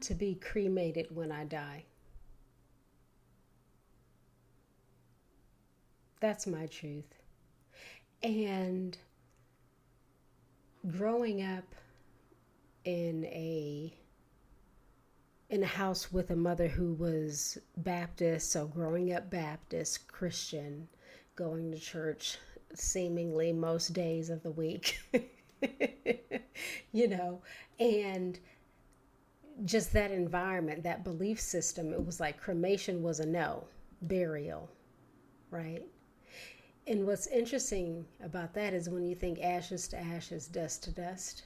want to be cremated when I die. That's my truth. And growing up in a in a house with a mother who was Baptist, so growing up Baptist, Christian, going to church seemingly most days of the week, you know, and just that environment, that belief system, it was like cremation was a no, burial, right? And what's interesting about that is when you think ashes to ashes, dust to dust,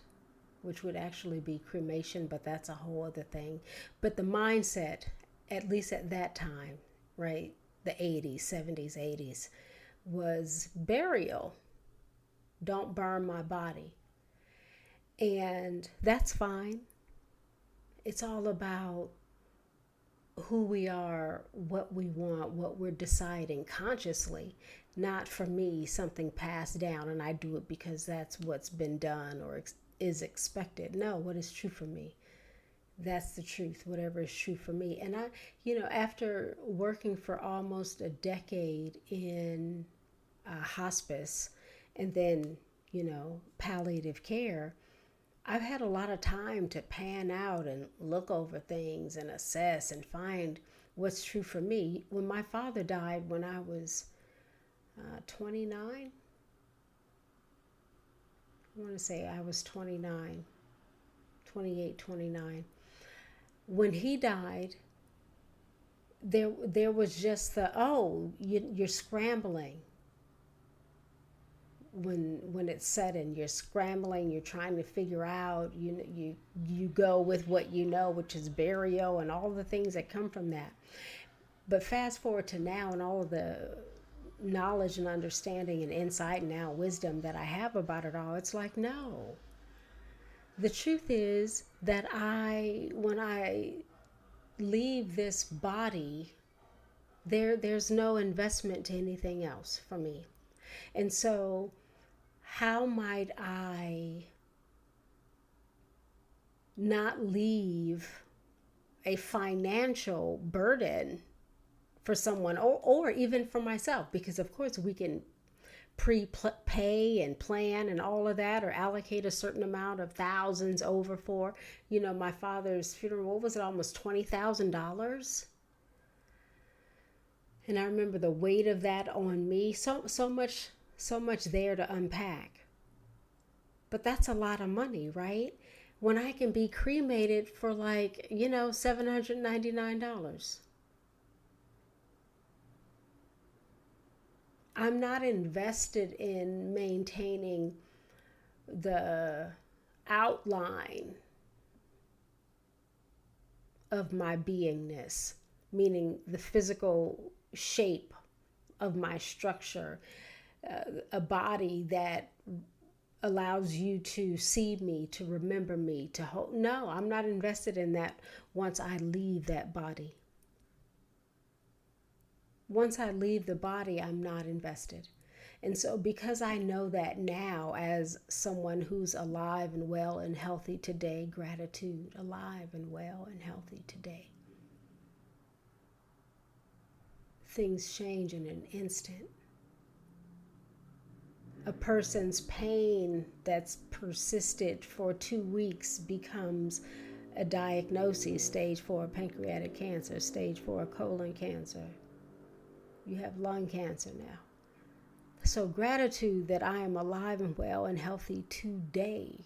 which would actually be cremation, but that's a whole other thing. But the mindset, at least at that time, right, the 80s, 70s, 80s, was burial. Don't burn my body. And that's fine. It's all about who we are, what we want, what we're deciding consciously. Not for me, something passed down and I do it because that's what's been done or is expected. No, what is true for me? That's the truth, whatever is true for me. And after working for almost a decade in hospice and then, palliative care, I've had a lot of time to pan out and look over things and assess and find what's true for me. When my father died when I was 29, I want to say I was 29, 28, 29. When he died, there was just you're scrambling. When it's sudden, you're scrambling, you're trying to figure out, you go with what you know, which is burial and all the things that come from that. But fast forward to now and all of the knowledge and understanding and insight and now wisdom that I have about it all, it's like, no. The truth is that when I leave this body, there's no investment to anything else for me. And so how might I not leave a financial burden for someone or even for myself? Because of course we can prepay and plan and all of that, or allocate a certain amount of thousands over for, my father's funeral. What was it? Almost $20,000. And I remember the weight of that on me. So much there to unpack. But that's a lot of money, right? When I can be cremated for $799. I'm not invested in maintaining the outline of my beingness, meaning the physical shape of my structure, a body that allows you to see me, to remember me, to hold. No, I'm not invested in that once I leave that body. Once I leave the body, I'm not invested. And so because I know that now as someone who's alive and well and healthy today, gratitude, alive and well and healthy today, things change in an instant. A person's pain that's persisted for 2 weeks becomes a diagnosis: stage 4 pancreatic cancer, stage 4 colon cancer. You have lung cancer now. So gratitude that I am alive and well and healthy today.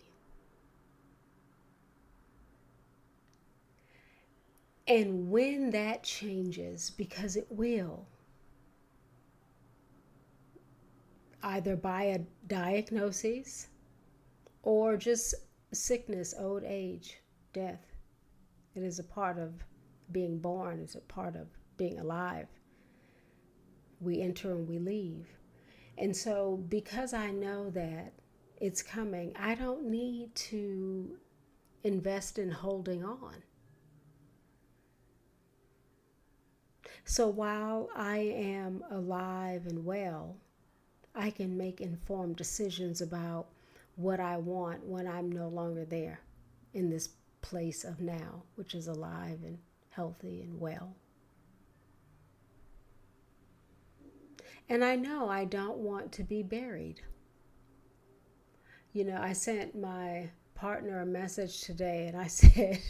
And when that changes, because it will, either by a diagnosis or just sickness, old age, death. It is a part of being born. It's a part of being alive. We enter and we leave. And so because I know that it's coming, I don't need to invest in holding on. So while I am alive and well, I can make informed decisions about what I want when I'm no longer there in this place of now, which is alive and healthy and well. And I know I don't want to be buried. I sent my partner a message today and I said,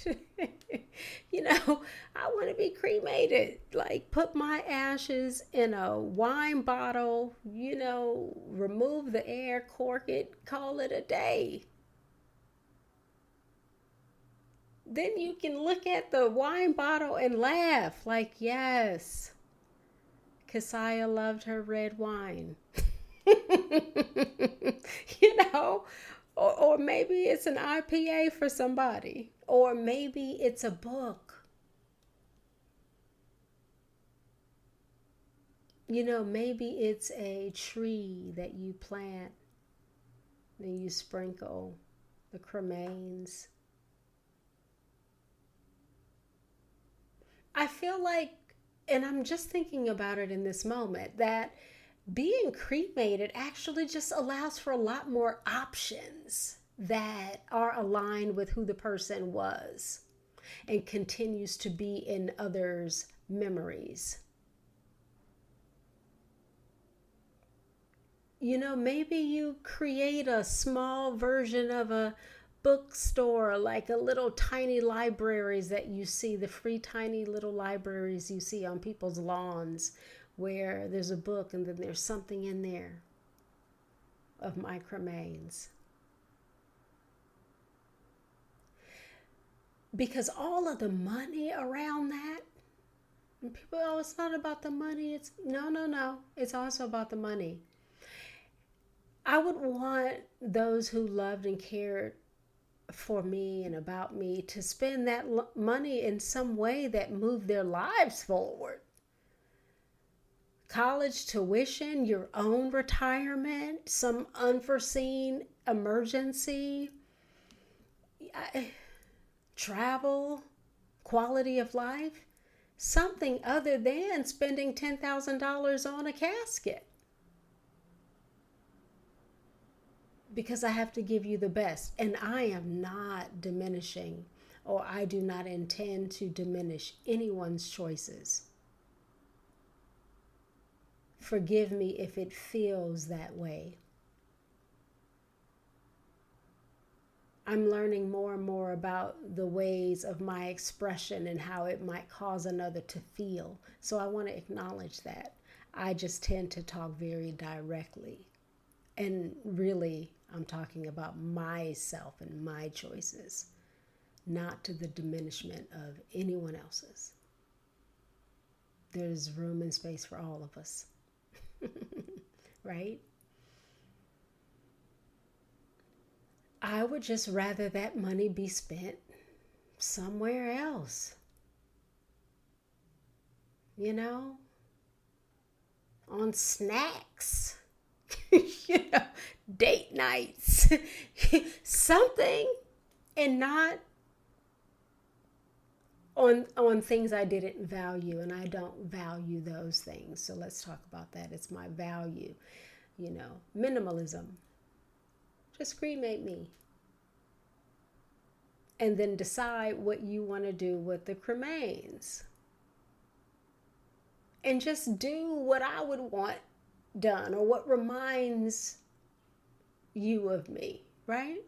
I want to be cremated. Like, put my ashes in a wine bottle, remove the air, cork it, call it a day. Then you can look at the wine bottle and laugh, like, yes, Kissiah loved her red wine. Or maybe it's an IPA for somebody, or maybe it's a book. Maybe it's a tree that you plant, then you sprinkle the cremains. I feel like, and I'm just thinking about it in this moment, that being cremated actually just allows for a lot more options that are aligned with who the person was and continues to be in others' memories. Maybe you create a small version of a bookstore, like a little tiny libraries that you see, the free tiny little libraries you see on people's lawns, where there's a book and then there's something in there of my cremains. Because all of the money around that, and people, it's not about the money. It's no. It's also about the money. I would want those who loved and cared for me and about me to spend that money in some way that moved their lives forward. College tuition, your own retirement, some unforeseen emergency, travel, quality of life, something other than spending $10,000 on a casket. Because I have to give you the best. And I am not diminishing, or I do not intend to diminish anyone's choices. Forgive me if it feels that way. I'm learning more and more about the ways of my expression and how it might cause another to feel. So I want to acknowledge that. I just tend to talk very directly. And really, I'm talking about myself and my choices, not to the diminishment of anyone else's. There's room and space for all of us, right? I would just rather that money be spent somewhere else, on snacks. Date nights, something, and not on things I didn't value, and I don't value those things. So let's talk about that. It's my value, minimalism. Just cremate me. And then decide what you want to do with the cremains. And just do what I would want done, or what reminds you of me, right?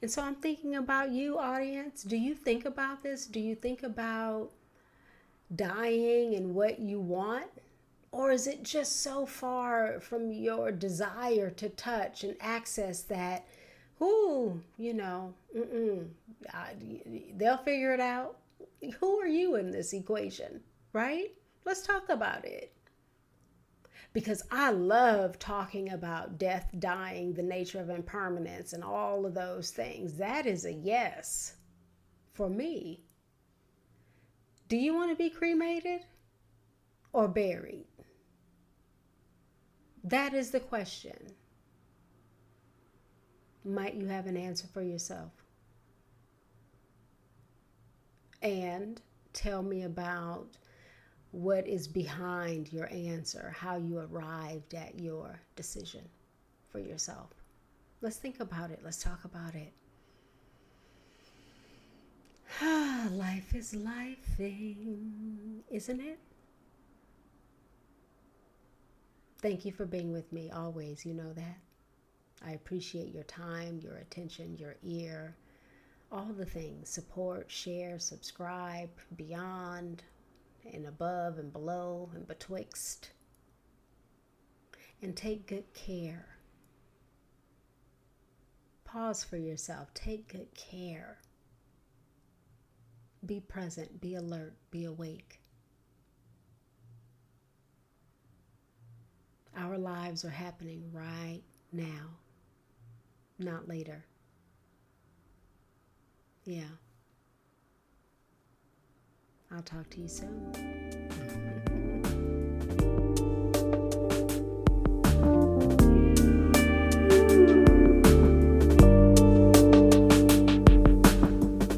And so I'm thinking about you, audience. Do you think about this? Do you think about dying and what you want? Or is it just so far from your desire to touch and access that, they'll figure it out? Who are you in this equation, right? Let's talk about it. Because I love talking about death, dying, the nature of impermanence, and all of those things. That is a yes for me. Do you want to be cremated or buried? That is the question. Might you have an answer for yourself? And tell me about what is behind your answer, how you arrived at your decision for yourself. Let's think about it. Let's talk about it. Life is lifing, isn't it? Thank you for being with me always. You know that. I appreciate your time, your attention, your ear, all the things. Support, share, subscribe, beyond and above and below and betwixt. And take good care. Pause for yourself. Take good care. Be present, be alert, be awake. Our lives are happening right now, not later. Yeah. I'll talk to you soon.